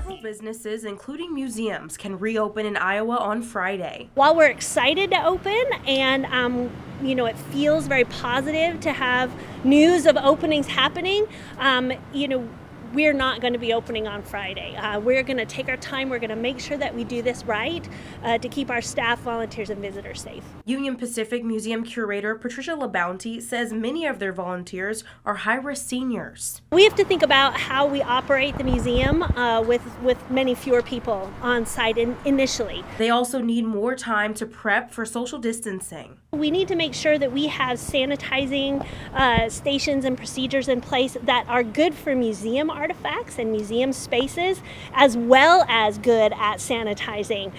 Several businesses, including museums, can reopen in Iowa on Friday. While we're excited to open and it feels very positive to have news of openings happening, we're not going to be opening on Friday. We're going to take our time. We're going to make sure that we do this right to keep our staff, volunteers, and visitors safe. Union Pacific Museum curator Patricia LaBounty says many of their volunteers are high-risk seniors. We have to think about how we operate the museum with many fewer people on site initially. They also need more time to prep for social distancing. We need to make sure that we have sanitizing stations and procedures in place that are good for museum artifacts and museum spaces, as well as good at sanitizing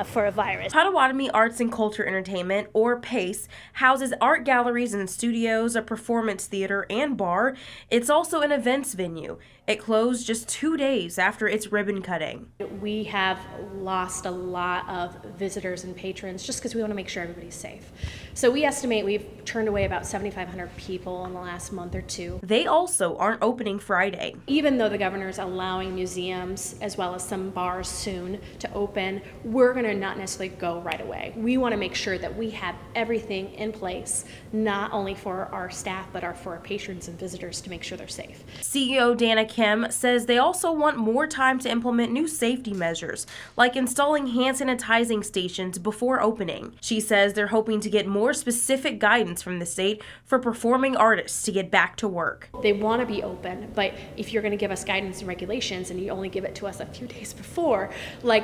for a virus. Potawatomi Arts and Culture Entertainment, or PACE, houses art galleries and studios, a performance theater, and bar. It's also an events venue. It closed just 2 days after its ribbon cutting. We have lost a lot of visitors and patrons just because we want to make sure everybody's safe. So we estimate we've turned away about 7,500 people in the last month or two. They also aren't opening Friday. Even though the governor's allowing museums as well as some bars soon to open, we're going to not necessarily go right away. We want to make sure that we have everything in place, not only for our staff, but for our patrons and visitors to make sure they're safe. CEO Dana Kim says they also want more time to implement new safety measures, like installing hand sanitizing stations before opening. She says they're hoping to get more specific guidance from the state for performing artists to get back to work. They want to be open, but if you're going to give us guidance and regulations and you only give it to us a few days before,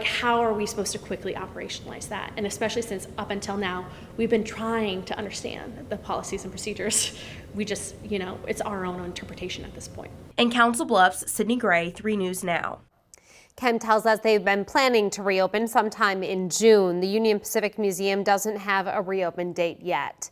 how are we supposed to quickly operationalize that? And especially since up until now, we've been trying to understand the policies and procedures. We just, it's our own interpretation at this point. In Council Bluffs, Sydney Gray, 3 News Now. Kim tells us they've been planning to reopen sometime in June. The Union Pacific Museum doesn't have a reopen date yet.